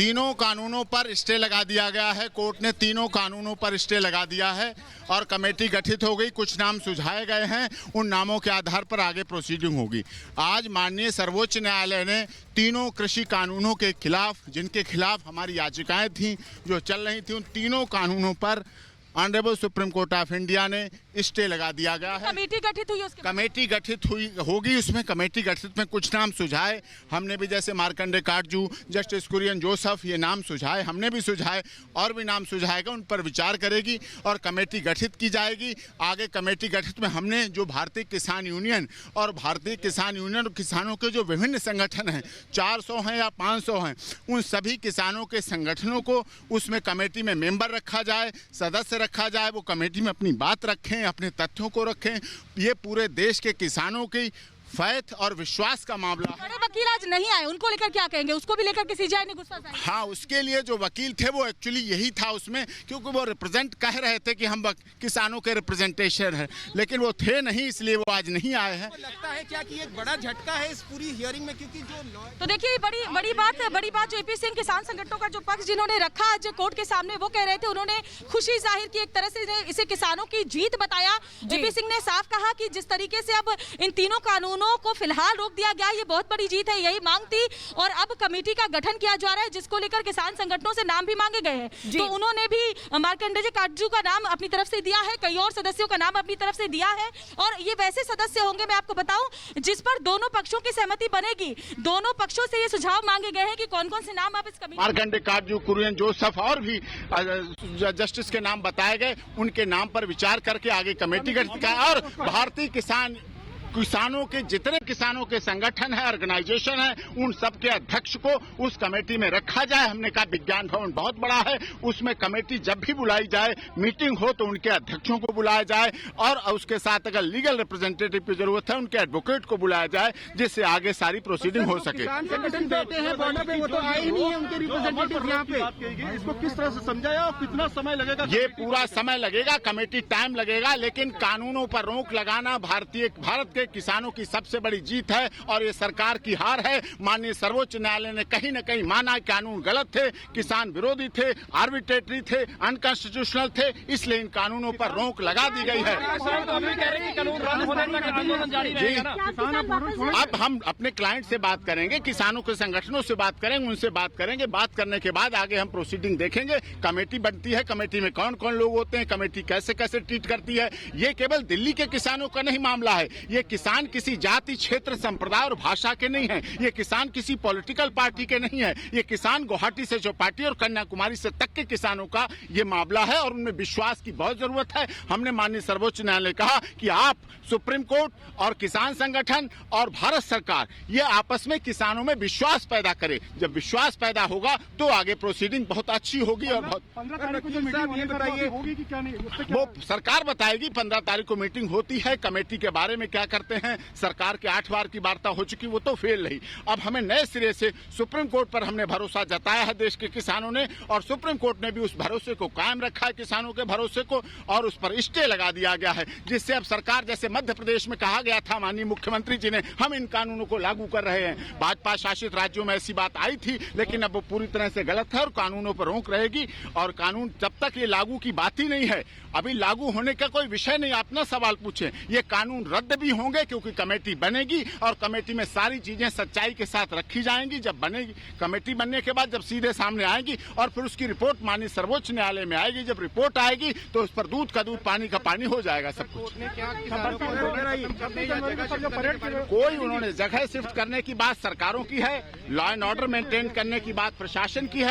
तीनों कानूनों पर स्टे लगा दिया गया है। कोर्ट ने तीनों कानूनों पर स्टे लगा दिया है और कमेटी गठित हो गई। कुछ नाम सुझाए गए हैं, उन नामों के आधार पर आगे प्रोसीडिंग होगी। आज माननीय सर्वोच्च न्यायालय ने तीनों कृषि कानूनों के खिलाफ, जिनके खिलाफ हमारी याचिकाएं थीं जो चल रही थी, उन तीनों कानूनों पर honourable supreme court of India ने स्टे लगा दिया गया है। कमेटी गठित हुई, उसके कमेटी गठित हुई होगी। उसमें कमेटी गठित में कुछ नाम सुझाए हमने भी, जैसे मार्कंडे काटजू, जस्टिस कुरियन जोसेफ, ये नाम सुझाए, हमने भी सुझाए, और भी नाम सुझाएगा, उन पर विचार करेगी और कमेटी गठित की जाएगी। आगे कमेटी गठित में हमने जो भारतीय किसान यूनियन और किसानों के जो विभिन्न संगठन हैं, 400 हैं या 500 हैं, उन सभी किसानों के संगठनों को उसमें कमेटी में मेंबर रखा जाए, सदस्य रखा जाए। वो कमेटी में अपनी बात रखें, अपने तथ्यों को रखें। ये पूरे देश के किसानों की फैथ और विश्वास का मामला है। बड़े वकील आज नहीं आए, उनको लेकर क्या कहेंगे? उसको भी लेकर के सीजीआई ने गुस्सा जाहिर किया। हाँ, उसके लिए जो वकील थे वो एक्चुअली यही था उसमें, क्योंकि वो रिप्रेजेंट कह रहे थे कि हम किसानों के रिप्रेजेंटेशन है, लेकिन वो थे नहीं, इसलिए वो आज नहीं आए हैं। लगता है क्या कि एक बड़ा झटका है इस पूरी हियरिंग में, क्योंकि जो तो देखिए बड़ी बात जो एपी सिंह किसान संगठनों का जो पक्ष जिन्होंने रखा आज कोर्ट के सामने, वो कह रहे थे, उन्होंने खुशी जाहिर की, एक तरह से इसे किसानों की जीत बताया। एपी सिंह ने साफ कहा कि जिस तरीके से अब इन तीनों कानूनों को फिलहाल रोक दिया गया, ये बहुत बड़ी जीत है, यही मांग थी। और अब कमेटी का गठन किया जा रहा है, जिसको लेकर किसान संगठनों से नाम भी मांगे गए हैं। तो उन्होंने भी मार्कंडे काटजू का नाम अपनी तरफ से दिया है, कई और सदस्यों का नाम अपनी तरफ से दिया है। और ये वैसे सदस्य होंगे, मैं आपको बताऊं, जिस पर दोनों पक्षों की सहमति बनेगी। दोनों पक्षों से ये सुझाव मांगे गए हैं कि कौन कौन से नाम आप इस कमेटी, मार्कंडे काटजू, कुरियन जोसेफ और भी जस्टिस के नाम बताए गए, उनके नाम पर विचार करके आगे कमेटी गठित की। और भारतीय किसानों के जितने किसानों के संगठन है, ऑर्गेनाइजेशन है, उन सबके अध्यक्ष को उस कमेटी में रखा जाए। हमने कहा विज्ञान भवन बहुत बड़ा है, उसमें कमेटी जब भी बुलाई जाए, मीटिंग हो तो उनके अध्यक्षों को बुलाया जाए और उसके साथ अगर लीगल रिप्रेजेंटेटिव की जरूरत है, उनके एडवोकेट को बुलाया जाए, जिससे आगे सारी प्रोसीडिंग हो सके। संगठन बैठे हैं बॉर्डर पे, वो तो आए ही नहीं है उनके रिप्रेजेंटेटिव यहाँ पे। इसको किस तरह से समझाया और कितना समय लगेगा? ये पूरा समय लगेगा, कमेटी टाइम लगेगा, लेकिन कानूनों पर रोक लगाना भारत के किसानों की सबसे बड़ी जीत है और ये सरकार की हार है। माननीय सर्वोच्च न्यायालय ने कहीं न कहीं माना कानून गलत थे, किसान विरोधी थे, आर्बिट्रेटरी थे, अनकॉन्स्टिट्यूशनल थे, इसलिए इन कानूनों पर रोक लगा दी गई है। अब हम अपने क्लाइंट से बात करेंगे, किसानों के संगठनों से बात करेंगे, उनसे बात करेंगे। बात करने के बाद आगे हम प्रोसीडिंग देखेंगे। कमेटी बनती है, कमेटी में कौन कौन लोग होते हैं, कमेटी कैसे कैसे ट्रीट करती है। ये केवल दिल्ली के किसानों का नहीं मामला है। ये किसान किसी जाति, क्षेत्र, संप्रदाय और भाषा के नहीं है। ये किसान किसी पॉलिटिकल पार्टी के नहीं है। ये किसान गुवाहाटी से चौपाटी और कन्याकुमारी से तक के किसानों का ये मामला है और उनमें विश्वास की बहुत जरूरत है। हमने माननीय सर्वोच्च न्यायालय कहा कि आप सुप्रीम कोर्ट और किसान संगठन और भारत सरकार ये आपस में किसानों में विश्वास पैदा करे। जब विश्वास पैदा होगा तो आगे प्रोसीडिंग बहुत अच्छी होगी और बहुत 15 तारीख को जो मीटिंग होगी कि क्या नहीं, वो सरकार बताएगी। 15 तारीख को मीटिंग होती है, कमेटी के बारे में क्या करते हैं। सरकार के 8 बार की वार्ता हो चुकी, वो तो फेल रही। अब हमें नए सिरे से सुप्रीम कोर्ट पर हमने भरोसा जताया है देश के किसानों ने, और सुप्रीम कोर्ट ने भी उस भरोसे को कायम रखा है, किसानों के भरोसे को, और उस पर स्टे लगा दिया गया है, जिससे अब सरकार, जैसे मध्य प्रदेश में कहा गया था माननीय मुख्यमंत्री जी ने, हम इन कानूनों को लागू कर रहे हैं। भाजपा शासित राज्यों में ऐसी बात आई थी, लेकिन अब वो पूरी तरह से गलत है और कानूनों पर रोक रहेगी। और कानून जब तक ये लागू की बात ही नहीं है, अभी लागू होने का कोई विषय नहीं। आप ना सवाल पूछे, ये कानून रद्द भी होंगे क्योंकि कमेटी बनेगी और कमेटी में सारी चीजें सच्चाई के साथ रखी जाएंगी। जब बनेगी कमेटी, बनने के बाद जब सीधे सामने आएगी और फिर उसकी रिपोर्ट माननीय सर्वोच्च न्यायालय में आएगी। जब रिपोर्ट आएगी तो उस पर दूध का दूध, पानी का पानी हो जाएगा सब कुछ। कोई उन्होंने जगह शिफ्ट करने की बात सरकारों की है, लॉ एंड ऑर्डर मेंटेन करने की बात प्रशासन की है।